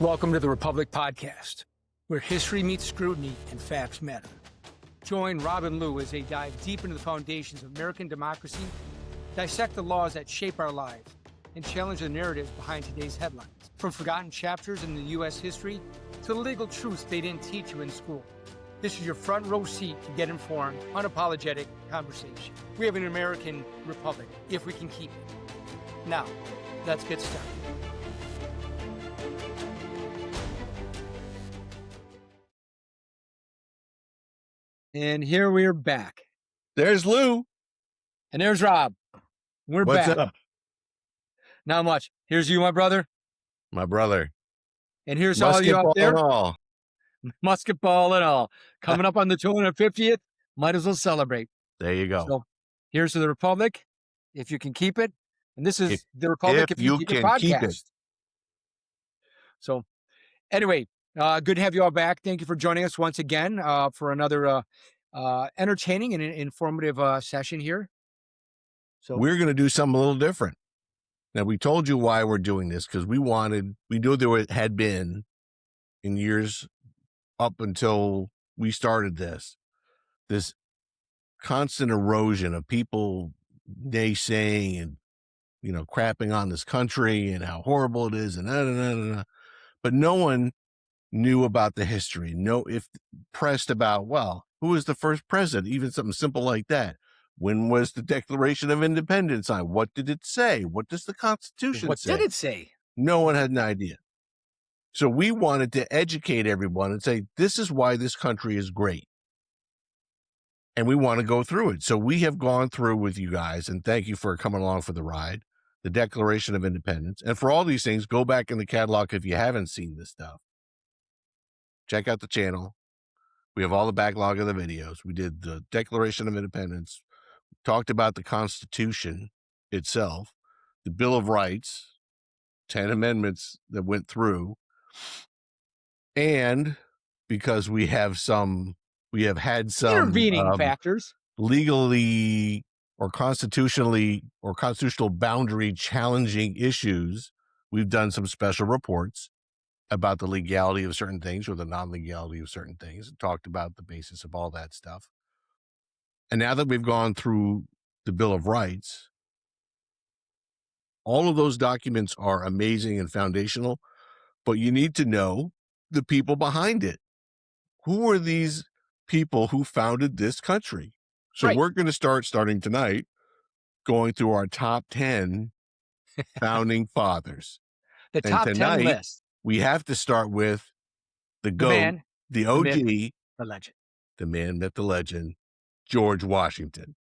Welcome to the Republic Podcast, where history meets scrutiny and facts matter. Join Rob and Lou as they dive deep into the foundations of American democracy, dissect the laws that shape our lives, and challenge the narratives behind today's headlines. From forgotten chapters in the U.S. history to the legal truths they didn't teach you in school. This is your front row seat to get informed, unapologetic conversation. We have an American republic, if we can keep it. Now, let's get started. And here we are back. There's Lou. And there's Rob. We're What's back. up? Not much. Here's you, my brother. My brother. And here's all you out there. And all. Musket ball and all. Coming up on the 250th. Might as well celebrate. There you go. So here's to the Republic, if you can keep it. And this is the Republic, if you can podcast. Keep it. So anyway, good to have you all back. Thank you for joining us once again for another entertaining and informative session here. So we're going to do something a little different. Now, we told you why we're doing this because we knew there had been in years up until we started this constant erosion of people naysaying and, crapping on this country and how horrible it is and but no one knew about the history. If pressed about, well, who was the first president? Even something simple like that. When was the Declaration of Independence signed? What did it say? What does the Constitution say? What did it say? No one had an idea. So we wanted to educate everyone and say, this is why this country is great. And we want to go through it. So we have gone through with you guys, and thank you for coming along for the ride, the Declaration of Independence. And for all these things, go back in the catalog if you haven't seen this stuff. Check out the channel. We have all the backlog of the videos. We did the Declaration of Independence, talked about the Constitution itself, the Bill of Rights, 10 amendments that went through. And because we have had some intervening factors, legally or constitutionally or constitutional boundary challenging issues, we've done some special reports about the legality of certain things or the non-legality of certain things, and talked about the basis of all that stuff. And now that we've gone through the Bill of Rights, all of those documents are amazing and foundational, but you need to know the people behind it. Who are these people who founded this country? So right. We're going to starting tonight, going through our top 10 founding fathers. The top 10 list. We have to start with the GOAT, the OG, the legend, the man, myth, the legend, George Washington.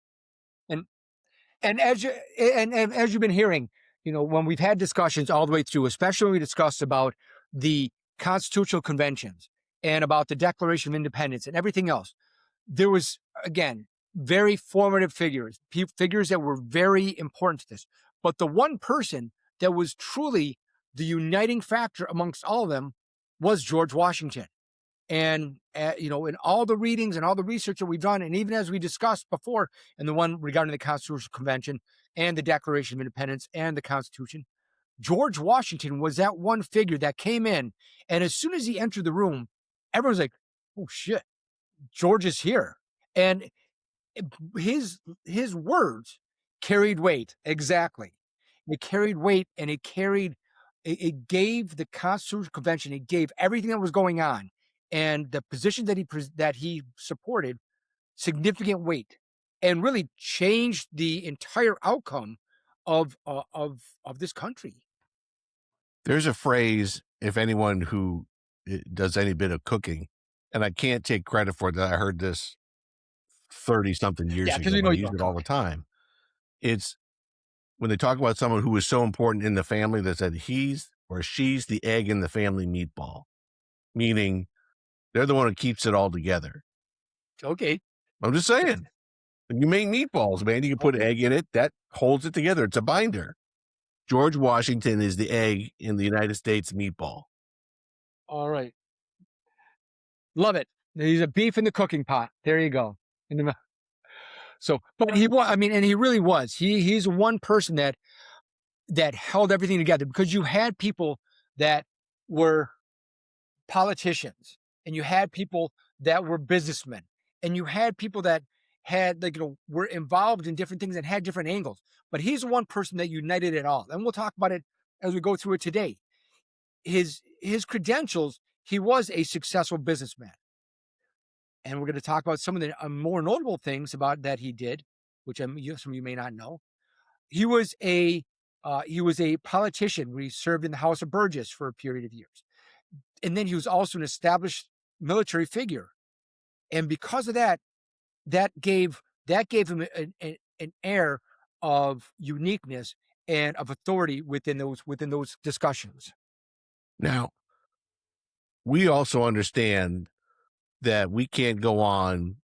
And as you've been hearing, when we've had discussions all the way through, especially when we discussed about the constitutional conventions and about the Declaration of Independence and everything else, there was, again, very formative figures that were very important to this. But the one person that was truly the uniting factor amongst all of them was George Washington. And, in all the readings and all the research that we've done, and even as we discussed before in the one regarding the Constitutional Convention and the Declaration of Independence and the Constitution, George Washington was that one figure that came in. And as soon as he entered the room, everyone's like, oh shit, George is here. And his words carried weight. Exactly. It carried weight, and it gave the Constitutional Convention, it gave everything that was going on and the position that he supported significant weight, and really changed the entire outcome of this country. There's a phrase, if anyone who does any bit of cooking, and I can't take credit for that, I heard this 30-something years ago. I use it all the time. It's when they talk about someone who was so important in the family that said he's or she's the egg in the family meatball, meaning they're the one who keeps it all together. Okay. I'm just saying. You make meatballs, man. You can put egg in it. That holds it together. It's a binder. George Washington is the egg in the United States meatball. All right. Love it. He's a beef in the cooking pot. There you go. So, but he was, and he really was. He's one person that held everything together, because you had people that were politicians, and you had people that were businessmen, and you had people that had, like, were involved in different things and had different angles. But he's the one person that united it all. And we'll talk about it as we go through it today. His credentials, he was a successful businessman. And we're going to talk about some of the more notable things about that he did, which some of you may not know. He was a politician where he served in the House of Burgess for a period of years. And then he was also an established military figure. And because of that, that gave him an air of uniqueness and of authority within those discussions. Now, we also understand that we can't go on.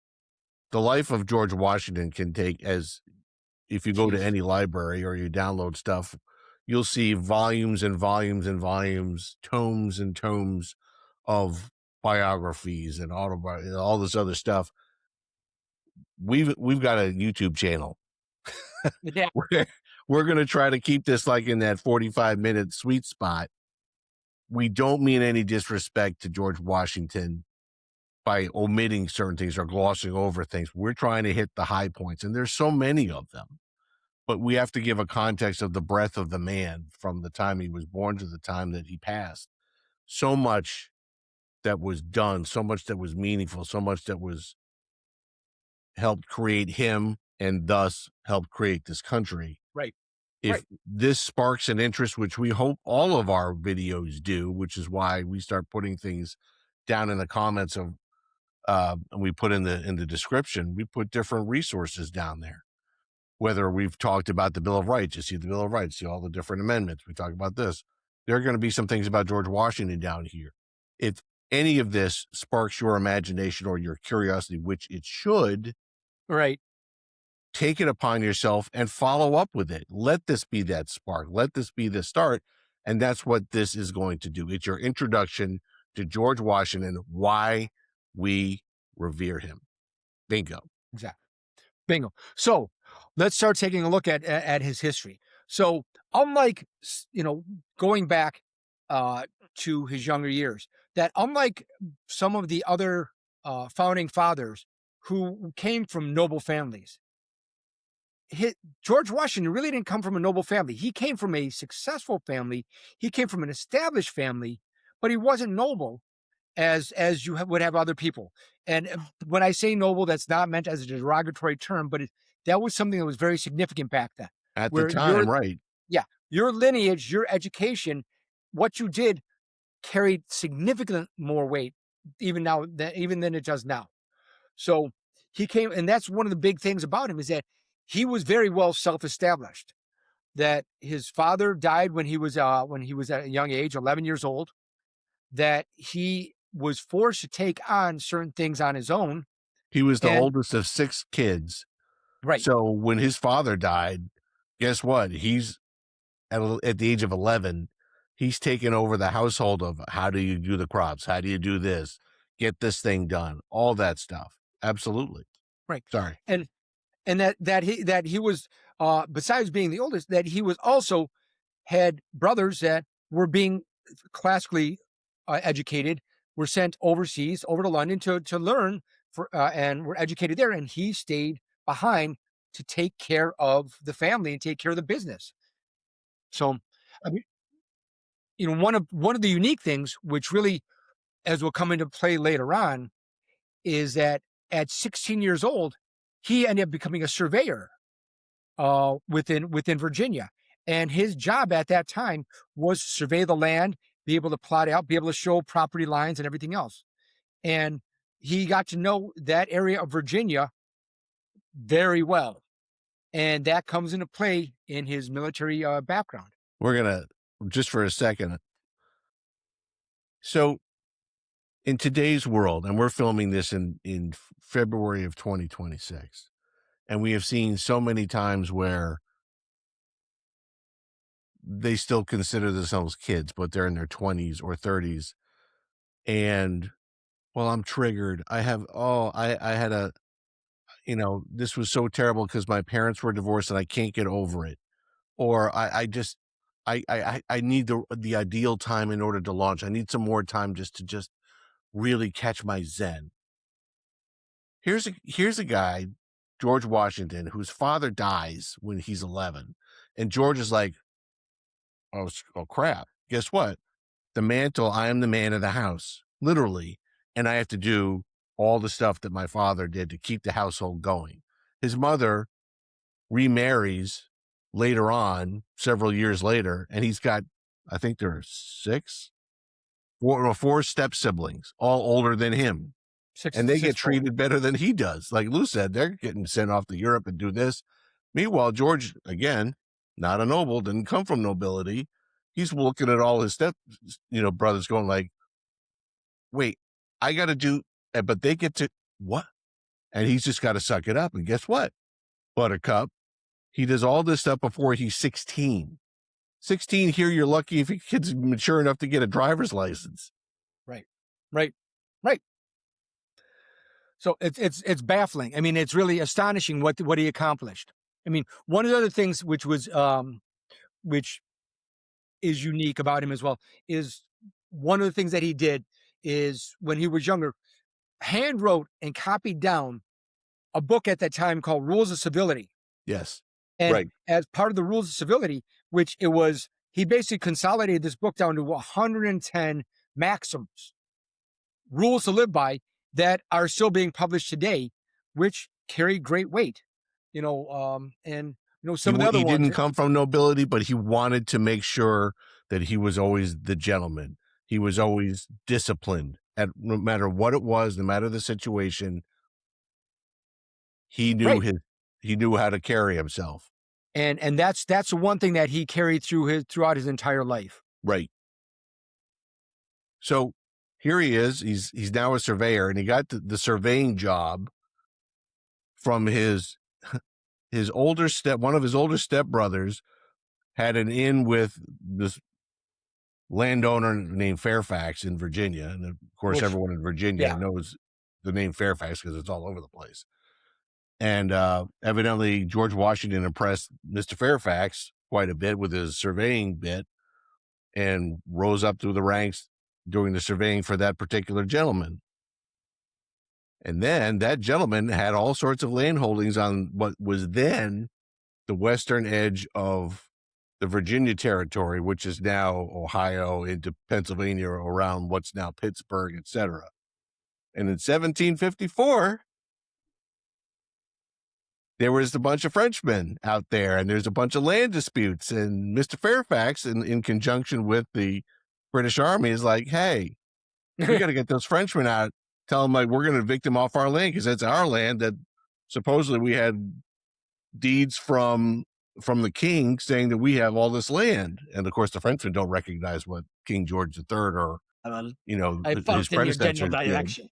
The life of George Washington can take, as if you go to any library or you download stuff, you'll see volumes and volumes and volumes, tomes and tomes of biographies and autobiographies, all this other stuff. We've got a YouTube channel. Yeah. We're going to try to keep this like in that 45-minute sweet spot. We don't mean any disrespect to George Washington by omitting certain things or glossing over things. We're trying to hit the high points, and there's so many of them. But we have to give a context of the breadth of the man from the time he was born to the time that he passed. So much that was done, so much that was meaningful, so much that was helped create him and thus helped create this country. Right. If this sparks an interest, which we hope all of our videos do, which is why we start putting things down in the comments of, and we put in the description, we put different resources down there. Whether we've talked about the Bill of Rights, you see the Bill of Rights, see all the different amendments. We talk about this. There are going to be some things about George Washington down here. If any of this sparks your imagination or your curiosity, which it should, right, take it upon yourself and follow up with it. Let this be that spark. Let this be the start. And that's what this is going to do. It's your introduction to George Washington, why we revere him. Bingo. Exactly. Bingo. So let's start taking a look at his history. So unlike, going back to his younger years, that unlike some of the other founding fathers who came from noble families, George Washington really didn't come from a noble family. He came from a successful family. He came from an established family, but he wasn't noble as you would have other people. And when I say noble, that's not meant as a derogatory term, but that was something that was very significant back then. At the time, right. Yeah. Your lineage, your education, what you did carried significant more weight even than it does now. So he came, and that's one of the big things about him, is that he was very well self-established. That his father died when he was at a young age, 11 years old, that he was forced to take on certain things on his own. He was the oldest of 6 kids. Right. So when his father died, guess what? He's at the age of 11, he's taken over the household of how do you do the crops? How do you do this? Get this thing done. All that stuff. Absolutely. Right. Sorry. And that he was, besides being the oldest, that he was also had brothers that were being classically educated, were sent overseas, over to London to learn and were educated there. And he stayed behind to take care of the family and take care of the business. So, I mean, one of the unique things, which really, as will come into play later on, is that at 16 years old, he ended up becoming a surveyor within Virginia. And his job at that time was to survey the land, be able to plot out, be able to show property lines and everything else. And he got to know that area of Virginia very well. And that comes into play in his military background. We're going to, just for a second. So in today's world, and we're filming this in February of 2026, and we have seen so many times where they still consider themselves kids, but they're in their 20s or 30s. And, well, I'm triggered. I had a, this was so terrible because my parents were divorced and I can't get over it. Or I just, I need the ideal time in order to launch. I need some more time just to really catch my zen. Here's a guy, George Washington, whose father dies when he's 11, and George is like, oh crap! Guess what? The mantle. I am the man of the house, literally, and I have to do all the stuff that my father did to keep the household going. His mother remarries later on, several years later, and he's got, I think there are four step siblings, all older than him. And they get treated better than he does. Like Lou said, they're getting sent off to Europe and do this. Meanwhile, George, again, not a noble, didn't come from nobility. He's looking at all his brothers going like, wait, I got to do, but they get to what? And he's just got to suck it up. And guess what? Buttercup, he does all this stuff before he's 16. 16 here, you're lucky if your kid's mature enough to get a driver's license. Right. So it's baffling. I mean, it's really astonishing what he accomplished. I mean, one of the other things which is unique about him as well is one of the things that he did is when he was younger, hand wrote and copied down a book at that time called Rules of Civility. Yes. And right. As part of the Rules of Civility, he basically consolidated this book down to 110 maxims, rules to live by that are still being published today, which carry great weight. Some of the other ones. He didn't come from nobility, but he wanted to make sure that he was always the gentleman. He was always disciplined, no matter what it was, no matter the situation. He knew he knew how to carry himself. And that's the one thing that he carried throughout his entire life. Right. So here he is. He's now a surveyor, and he got the surveying job from his older one of his older stepbrothers had an inn with this landowner named Fairfax in Virginia. And of course, everyone in Virginia knows the name Fairfax because it's all over the place. And evidently, George Washington impressed Mr. Fairfax quite a bit with his surveying bit and rose up through the ranks doing the surveying for that particular gentleman. And then that gentleman had all sorts of land holdings on what was then the western edge of the Virginia territory, which is now Ohio into Pennsylvania, around what's now Pittsburgh, etc. And in 1754, there was a bunch of Frenchmen out there, and there's a bunch of land disputes. And Mr. Fairfax, in conjunction with the British Army, is like, hey, we got to get those Frenchmen out. Tell them, like, we're going to evict them off our land because it's our land that supposedly we had deeds from the king saying that we have all this land. And of course, the Frenchmen don't recognize what King George III or, his predecessor did.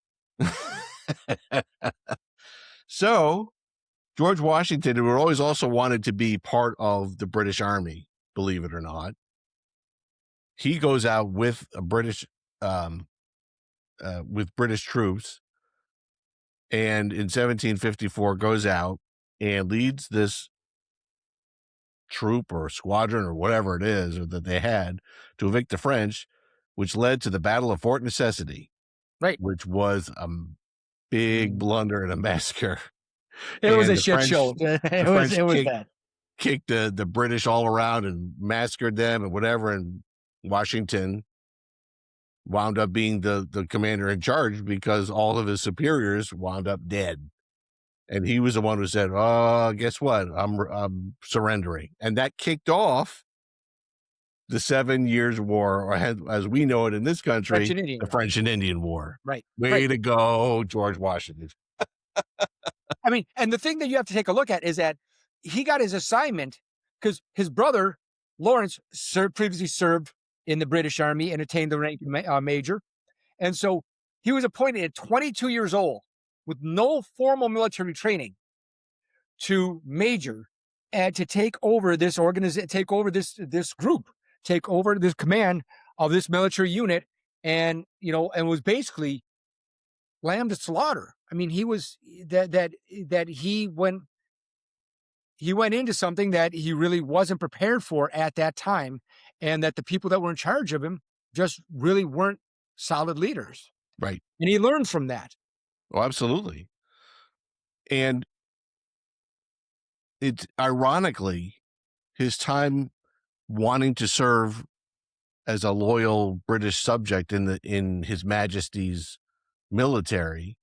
So George Washington, who always also wanted to be part of the British Army, believe it or not, he goes out with a British troops, and in 1754 goes out and leads this troop or squadron or whatever it is that they had to evict the French, which led to the Battle of Fort Necessity, right? Which was a big blunder and a massacre. It was a shit show. It was bad. Kicked the British all around and massacred them and whatever. And Washington wound up being the commander in charge because all of his superiors wound up dead. And he was the one who said, oh, guess what? I'm surrendering. And that kicked off the 7 Years' War, or as we know it in this country, the French and Indian War. Right. Way to go, George Washington. I mean, and the thing that you have to take a look at is that he got his assignment because his brother, Lawrence, previously served in the British Army and attained the rank major. And so he was appointed at 22 years old with no formal military training to major and to take over this organization, take over this group, take over this command of this military unit, and was basically lamb to slaughter. I mean, he was he he went into something that he really wasn't prepared for at that time, and that the people that were in charge of him just really weren't solid leaders. Right. And he learned from that. Oh, absolutely. And it's ironically his time wanting to serve as a loyal British subject in His Majesty's military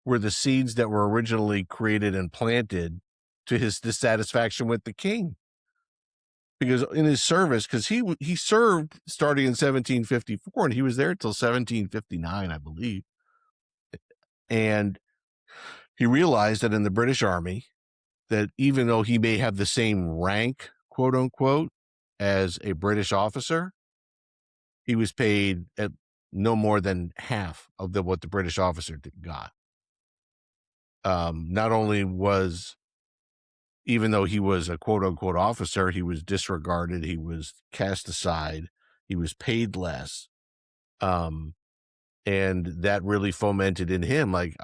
were the seeds that were originally created and planted to his dissatisfaction with the king. Because in his service, because he served starting in 1754 and he was there until 1759, I believe. And he realized that in the British Army, that even though he may have the same rank, quote unquote, as a British officer, he was paid at no more than half of what the British officer got. Not only was, even though he was a quote unquote officer, he was disregarded, he was cast aside, he was paid less. And that really fomented in him, like,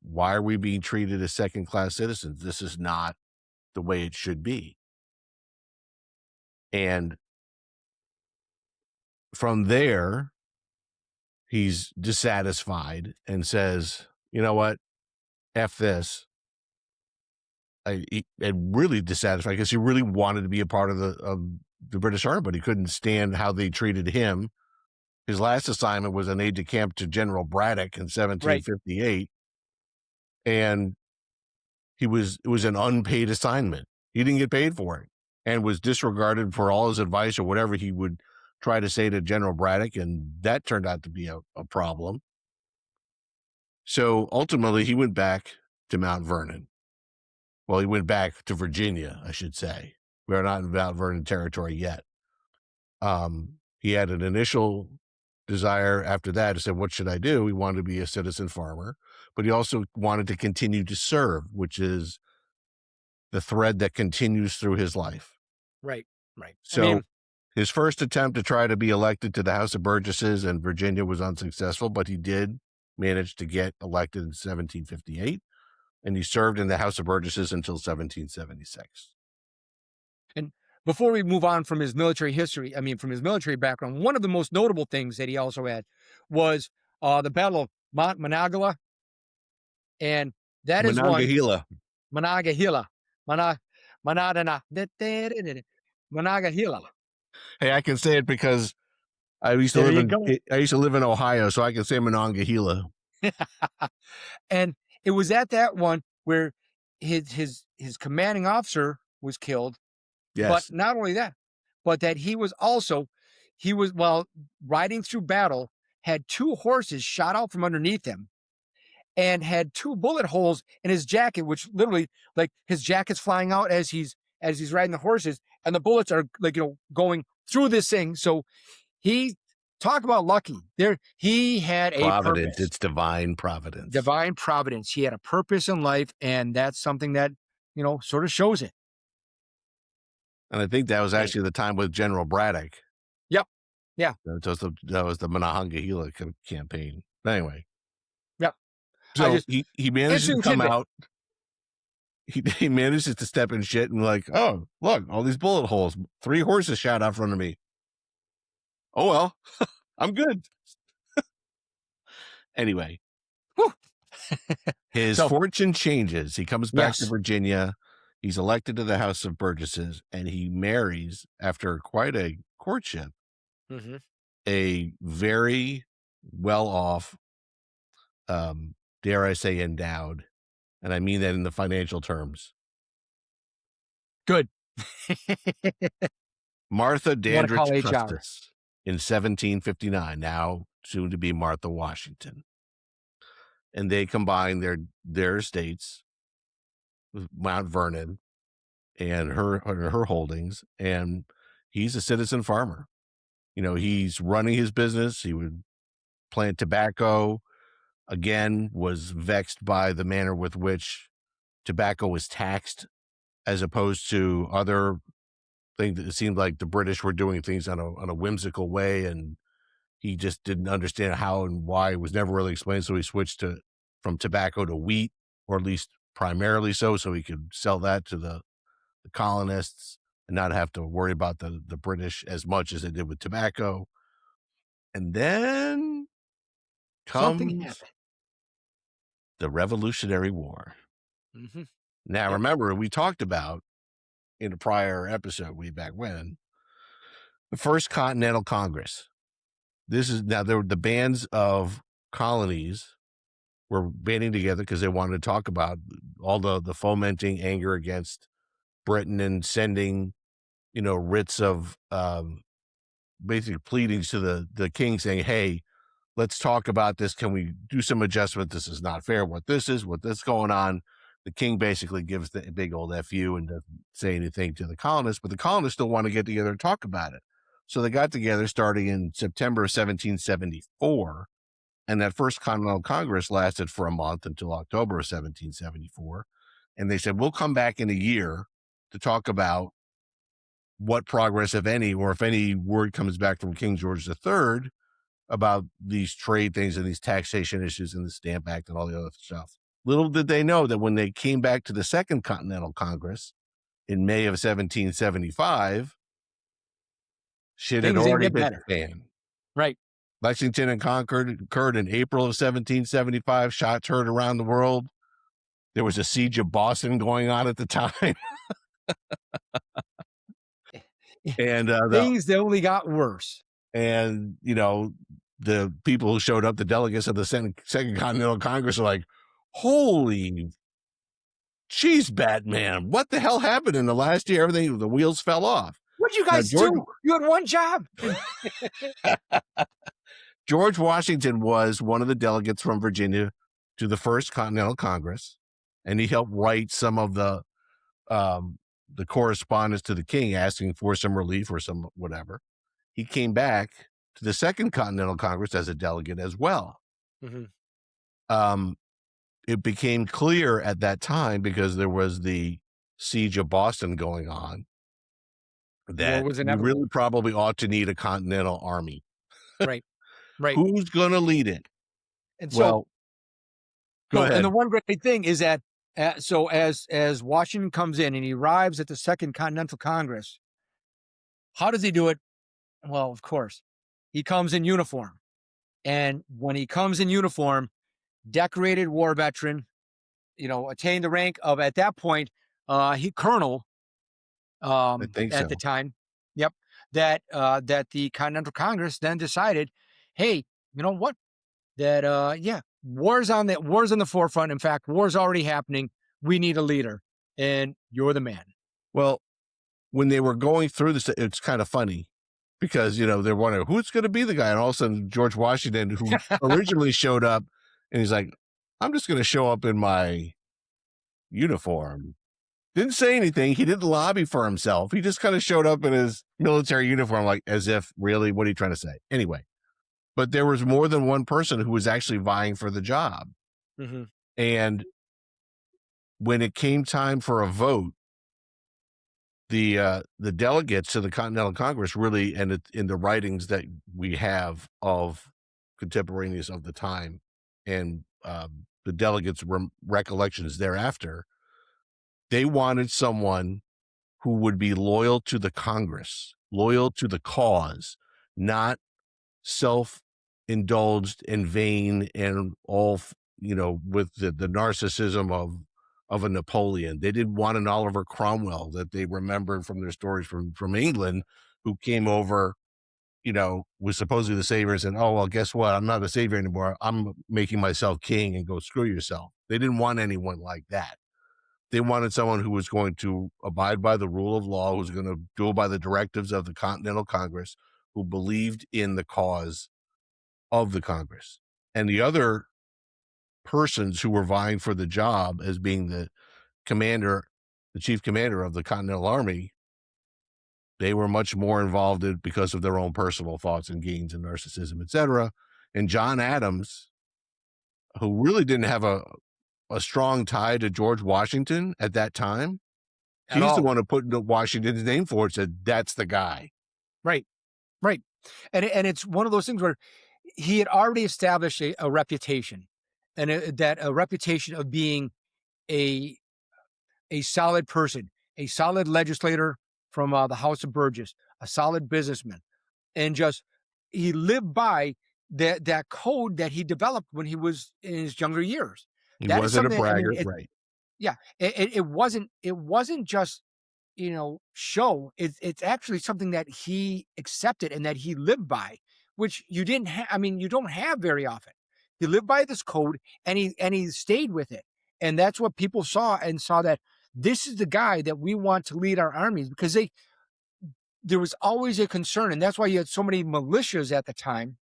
why are we being treated as second-class citizens? This is not the way it should be. And from there, he's dissatisfied and says, you know what, F this. And really dissatisfied because he really wanted to be a part of the British Army, but he couldn't stand how they treated him. His last assignment was an aide-de-camp to General Braddock in 1758. Right. And it was an unpaid assignment. He didn't get paid for it and was disregarded for all his advice or whatever he would try to say to General Braddock. And that turned out to be a problem. So ultimately he went back to Mount Vernon. Well, he went back to Virginia, I should say. We are not in Mount Vernon territory yet. He had an initial desire after that to say, what should I do? He wanted to be a citizen farmer, but he also wanted to continue to serve, which is the thread that continues through his life. Right, right. So his first attempt to try to be elected to the House of Burgesses in Virginia was unsuccessful, but he did manage to get elected in 1758. And he served in the House of Burgesses until 1776. And before we move on from his military history, from his military background, one of the most notable things that he also had was the Battle of Monongahela. And that is Monongahela. Monongahela. Hey, I can say it because I used to live in Ohio, so I can say Monongahela. And it was at that one where his commanding officer was killed. Yes. But not only that, but that he was while riding through battle, had 2 horses shot out from underneath him and had 2 bullet holes in his jacket, which literally, like, his jacket's flying out as he's riding the horses, and the bullets are, like, going through this thing. So talk about lucky. He had a providence. Purpose. It's divine providence. Divine providence. He had a purpose in life, and that's something that, sort of shows it. And I think that was actually the time with General Braddock. Yep. Yeah. That was the Monongahela campaign. Anyway. Yep. So he managed to come out. He manages to step in shit and like, oh, look, all these bullet holes. 3 horses shot out front of me. Oh, well, I'm good. Anyway, his fortune changes. He comes back to Virginia. He's elected to the House of Burgesses, and he marries, after quite a courtship, a very well-off, dare I say, endowed, and I mean that in the financial terms. Good. Martha Dandridge Custis. In 1759, now soon to be Martha Washington. And they combine their estates with Mount Vernon and her holdings, and he's a citizen farmer. He's running his business. He would plant tobacco. Again, was vexed by the manner with which tobacco was taxed, as opposed to other things. It seemed like the British were doing things on a whimsical way, and he just didn't understand how and why. It was never really explained. So he switched from tobacco to wheat, or at least primarily so he could sell that to the the colonists and not have to worry about the British as much as they did with tobacco. And then Something comes happened. the Revolutionary War. Mm-hmm. Now, Yep. remember, we talked about in a prior episode way back when, the First Continental Congress. This is now the bands of colonies were banding together because they wanted to talk about all the fomenting anger against Britain and sending, writs of basically pleadings to the king saying, hey, let's talk about this. Can we do some adjustment? This is not fair. What's going on? The king basically gives the big old FU and doesn't say anything to the colonists, but the colonists still want to get together and talk about it. So they got together starting in September of 1774. And that First Continental Congress lasted for a month until October of 1774. And they said, we'll come back in a year to talk about what progress, if any, or if any word comes back from King George III about these trade things and these taxation issues and the Stamp Act and all the other stuff. Little did they know that when they came back to the Second Continental Congress in May of 1775, shit had Things didn't already get hit better. the fan. Right. Lexington and Concord occurred in April of 1775. Shots heard around the world. There was a siege of Boston going on at the time. And Things only got worse. And, the people who showed up, the delegates of the Second Continental Congress, are like, holy cheese, Batman, what the hell happened in the last year? Everything, the wheels fell off. What'd you guys do? You had one job. George Washington was one of the delegates from Virginia to the First Continental Congress, and he helped write some of the correspondence to the king asking for some relief or some whatever. He came back to the Second Continental Congress as a delegate as well. Mm-hmm. It became clear at that time, because there was the siege of Boston going on, that was we inevitable. really probably ought to need a Continental Army. Right. Who's going to lead it? And so, go ahead. And the one great thing is that, so as Washington comes in and he arrives at the Second Continental Congress, how does he do it? Well, of course, he comes in uniform. And when he comes in uniform, decorated war veteran, attained the rank of, at that point, colonel, I think at so. the time. Yep. That the Continental Congress then decided, hey, you know what? That, war's on the forefront. In fact, war's already happening. We need a leader, and you're the man. Well, when they were going through this, it's kind of funny because, they're wondering who's going to be the guy. And all of a sudden, George Washington, who originally showed up, and he's like, I'm just going to show up in my uniform. Didn't say anything. He didn't lobby for himself. He just kind of showed up in his military uniform, like, as if, really, what are you trying to say? Anyway, but there was more than one person who was actually vying for the job. Mm-hmm. And when it came time for a vote, the delegates to the Continental Congress really, and in the writings that we have of contemporaneous of the time and the delegates' recollections thereafter, they wanted someone who would be loyal to the Congress, loyal to the cause, not self-indulged and vain and all, with the narcissism of a Napoleon. They didn't want an Oliver Cromwell that they remembered from their stories from England, who came over, was supposedly the savior and said, oh, well, guess what? I'm not a savior anymore. I'm making myself king and go screw yourself. They didn't want anyone like that. They wanted someone who was going to abide by the rule of law, who was going to do by the directives of the Continental Congress, who believed in the cause of the Congress. And the other persons who were vying for the job as being the chief commander of the Continental Army, they were much more involved in because of their own personal thoughts and gains and narcissism, etc. And John Adams, who really didn't have a strong tie to George Washington at that time, he's the one who put Washington's name forward, said, that's the guy. Right. And it's one of those things where he had already established a reputation, and that a reputation of being a solid person, a solid legislator from the House of Burgess, a solid businessman, and just he lived by that code that he developed when he was in his younger years. He That is wasn't a something. I mean, braggart, right? yeah, it wasn't just show. It's actually something that he accepted and that he lived by, which you didn't have. I mean, you don't have very often. He lived by this code and he stayed with it, and that's what people saw that this is the guy that we want to lead our armies, because there was always a concern, and that's why you had so many militias at the time,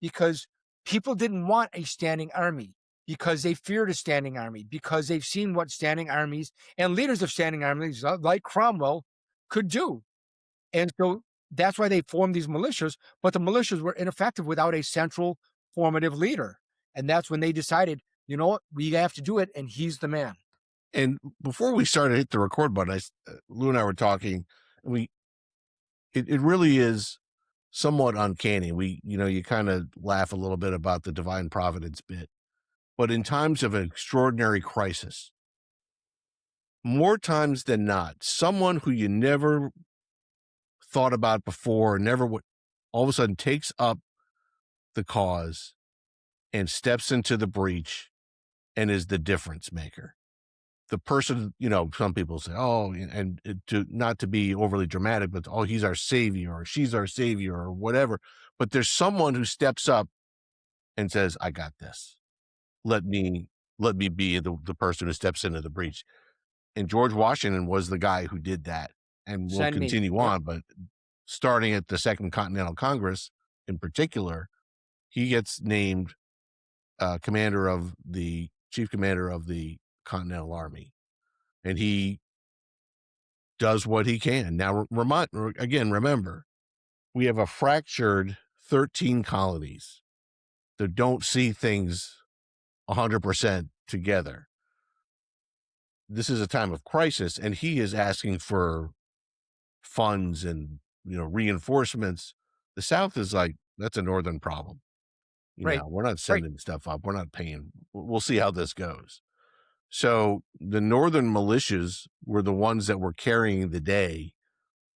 because people didn't want a standing army, because they feared a standing army, because they've seen what standing armies and leaders of standing armies like Cromwell could do. And so that's why they formed these militias, but the militias were ineffective without a central formative leader. And that's when they decided, you know what, we have to do it, and he's the man. And before we started to hit the record button, Lou and I were talking. It really is somewhat uncanny. You kind of laugh a little bit about the divine providence bit, but in times of an extraordinary crisis, more times than not, someone who you never thought about before, never would, all of a sudden takes up the cause and steps into the breach and is the difference maker. The person, some people say, oh, and to not to be overly dramatic, but oh, he's our savior or she's our savior or whatever. But there's someone who steps up and says, I got this. Let me be the person who steps into the breach. And George Washington was the guy who did that, and will Send me. continue Yep. on. But starting at the Second Continental Congress in particular, he gets named chief commander of the Continental Army, and he does what he can. Now, remember, we have a fractured 13 colonies that don't see things 100% together. This is a time of crisis, and he is asking for funds and reinforcements. The South is like, that's a northern problem. Right. We're not sending stuff up. We're not paying. We'll see how this goes. So the northern militias were the ones that were carrying the day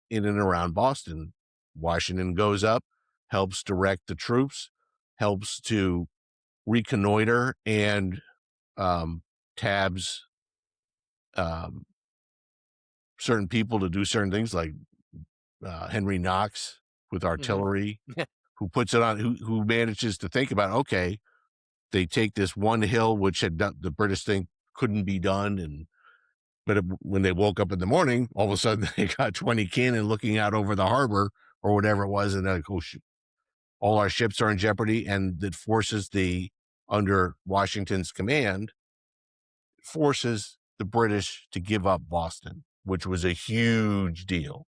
in and around Boston. Washington goes up, helps direct the troops, helps to reconnoiter, and tabs certain people to do certain things, like Henry Knox with artillery, who puts it on, who manages to think about, okay, they take this one hill, which had done, the British think couldn't be done. But when they woke up in the morning, all of a sudden they got 20 cannon looking out over the harbor or whatever it was. And they're like, oh, shit, all our ships are in jeopardy. And that forces under Washington's command, forces the British to give up Boston, which was a huge deal.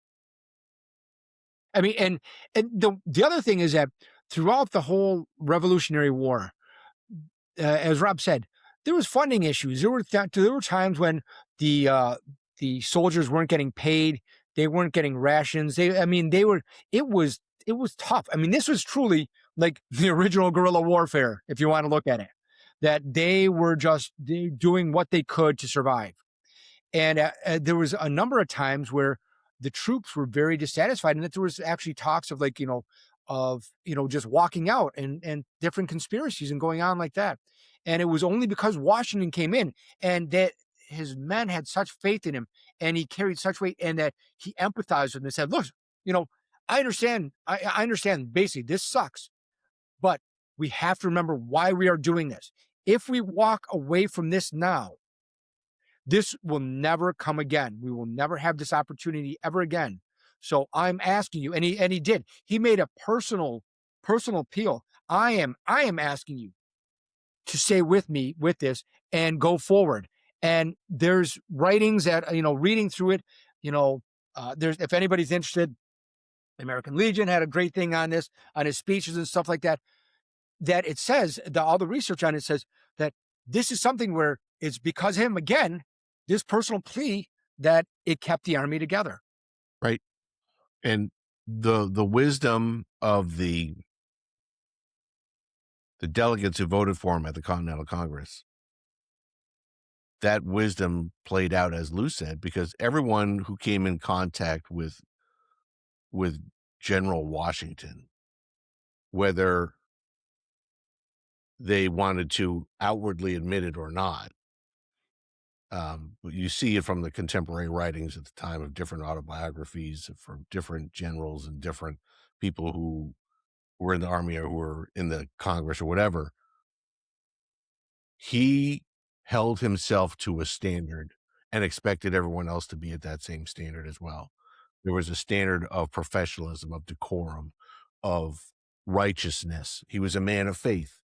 I mean, and the other thing is that throughout the whole Revolutionary War, as Rob said, there was funding issues. There were times when the soldiers weren't getting paid. They weren't getting rations. It was tough. I mean, this was truly like the original guerrilla warfare, if you want to look at it, that they were just doing what they could to survive. And there was a number of times where the troops were very dissatisfied, and that there was actually talks of just walking out and different conspiracies and going on like that. And it was only because Washington came in and that his men had such faith in him and he carried such weight, and that he empathized with them and said, look, I understand. I understand basically this sucks, but we have to remember why we are doing this. If we walk away from this now, this will never come again. We will never have this opportunity ever again. So I'm asking you, and he did. He made a personal appeal. I am asking you to stay with me with this and go forward. And there's writings that reading through it. There's, if anybody's interested, the American Legion had a great thing on this, on his speeches and stuff like that. That it says all the research on it says that this is something where it's because of him again, this personal plea, that it kept the army together. Right. And the wisdom of the delegates who voted for him at the Continental Congress that wisdom played out, as Lou said, because everyone who came in contact with General Washington, whether they wanted to outwardly admit it or not, you see it from the contemporary writings at the time of different autobiographies from different generals and different people who were in the army or who were in the Congress or whatever. He held himself to a standard and expected everyone else to be at that same standard as well. There was a standard of professionalism, of decorum, of righteousness. He was a man of faith.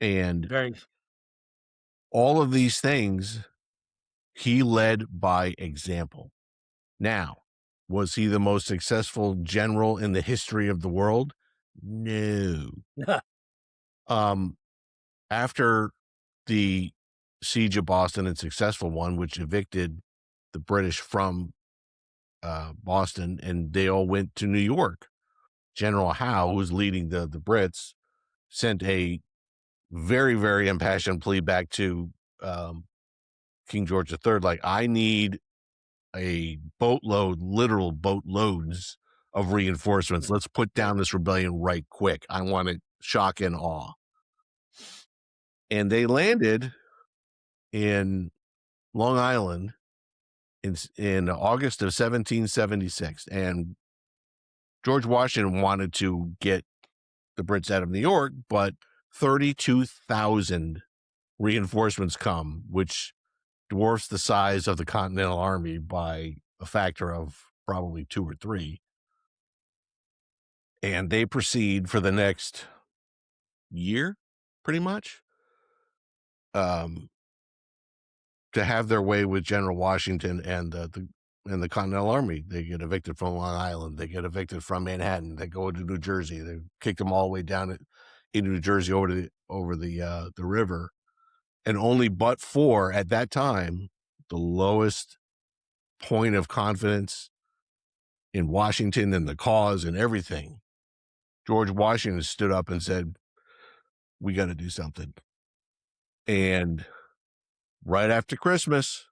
And Very. all of these things he led by example. Now, was he the most successful general in the history of the world? No. After the siege of Boston, and successful one, which evicted the British from Boston, and they all went to New York. General Howe, who was leading the Brits, sent a very, very impassioned plea back to King George III, like, I need a boatload, literal boatloads of reinforcements. Let's put down this rebellion right quick. I want it shock and awe. And they landed in Long Island in August of 1776. And George Washington wanted to get the Brits out of New York, but 32,000 reinforcements come, which dwarfs the size of the Continental Army by a factor of probably 2 or 3. And they proceed for the next year, pretty much, to have their way with General Washington and the Continental Army. They get evicted from Long Island. They get evicted from Manhattan. They go to New Jersey. They kick them all the way down in New Jersey over the river. And only but for, at that time, the lowest point of confidence in Washington and the cause and everything, George Washington stood up and said, we got to do something. And right after Christmas,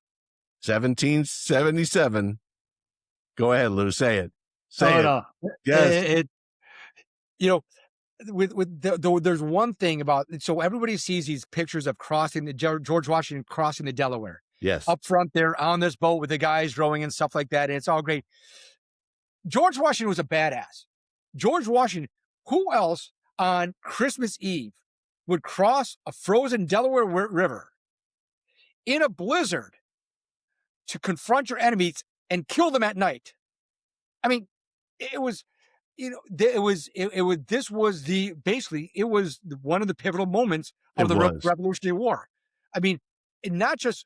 1777, go ahead, Lou, say it. Say it. No. Yes. There's one thing about, so everybody sees these pictures of George Washington crossing the Delaware. Yes. Up front there on this boat with the guys rowing and stuff like that. And it's all great. George Washington was a badass. George Washington, who else on Christmas Eve would cross a frozen Delaware River in a blizzard to confront your enemies and kill them at night? I mean, it was, this was one of the pivotal moments of the Revolutionary War. I mean, not just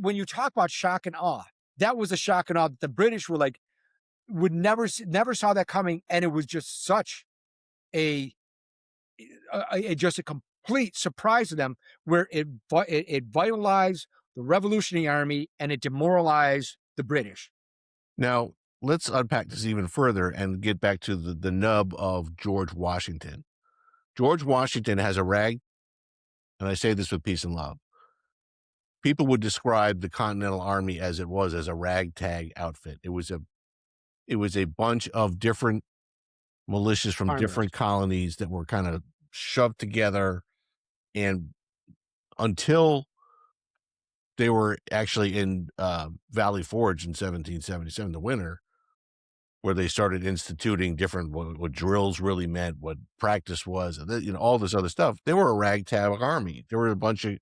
when you talk about shock and awe, that was a shock and awe that the British were like, never saw that coming. And it was just such a complete surprise to them, where it vitalized the Revolutionary Army and it demoralized the British. Now, let's unpack this even further and get back to the nub of George Washington. George Washington has a rag, and I say this with peace and love. People would describe the Continental Army as a ragtag outfit. It was a bunch of different militias from different colonies that were kind of shoved together, and until they were actually in Valley Forge in 1777, the winter, where they started instituting different what drills really meant, what practice was, all this other stuff. They were a ragtag army. There were a bunch of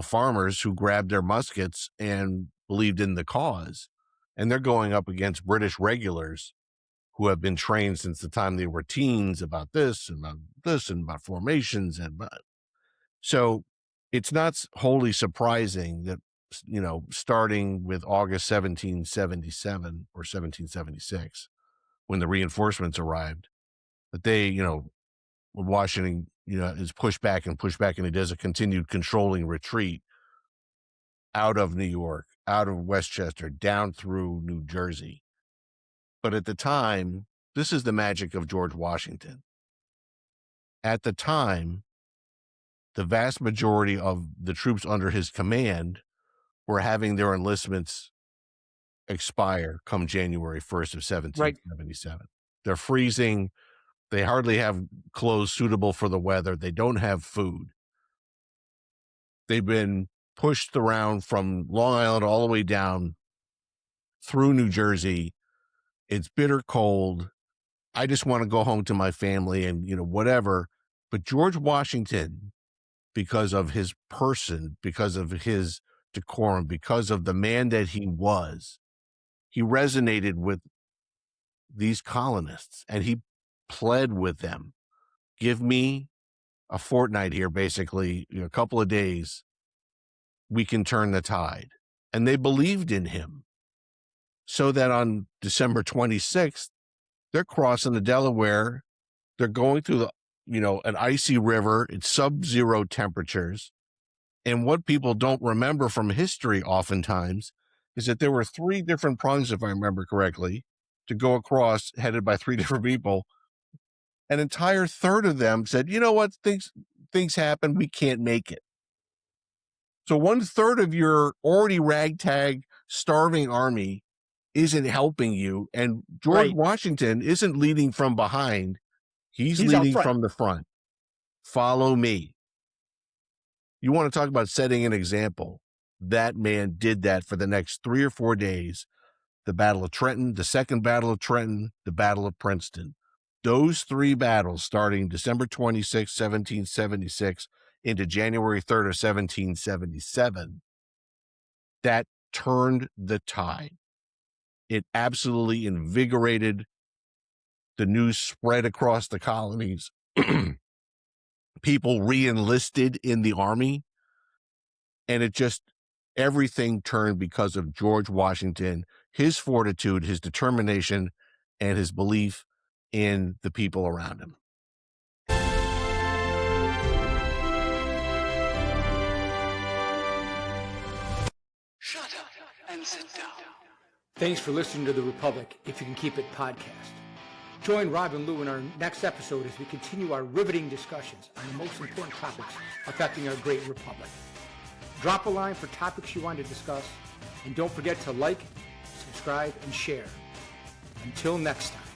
farmers who grabbed their muskets and believed in the cause, and they're going up against British regulars who have been trained since the time they were teens about this and about formations. So it's not wholly surprising that, starting with August 1777 or 1776, when the reinforcements arrived, that they, when Washington, is pushed back, and he does a continued controlling retreat out of New York, out of Westchester, down through New Jersey. But at the time, this is the magic of George Washington. At the time, the vast majority of the troops under his command were having their enlistments expire come January 1st of 1777. They're freezing. They hardly have clothes suitable for the weather. They don't have food. They've been pushed around from Long Island all the way down through New Jersey. It's bitter cold. I just want to go home to my family and, whatever. But George Washington, because of his person, because of his decorum, because of the man that he was, he resonated with these colonists and he pled with them. Give me a fortnight here, basically, a couple of days. We can turn the tide. And they believed in him. So that on December 26th, they're crossing the Delaware. They're going through an icy river. It's sub-zero temperatures. And what people don't remember from history oftentimes is that there were 3 different prongs, if I remember correctly, to go across, headed by 3 different people. An entire third of them said, you know what, things happen, we can't make it. So 1/3 of your already ragtag, starving army isn't helping you. And George Washington isn't leading from behind. He's leading from the front. Follow me. You want to talk about setting an example. That man did that for the next 3 or 4 days. The Battle of Trenton, the Second Battle of Trenton, the Battle of Princeton. Those 3 battles starting December 26, 1776 into January 3rd of 1777, that turned the tide. It absolutely invigorated. The news spread across the colonies. People re-enlisted in the army. And everything turned because of George Washington, his fortitude, his determination, and his belief in the people around him. Shut up and sit down. Thanks for listening to The Republic, If You Can Keep It podcast. Join Rob and Lou in our next episode as we continue our riveting discussions on the most important topics affecting our great republic. Drop a line for topics you want to discuss, and don't forget to like, subscribe, and share. Until next time.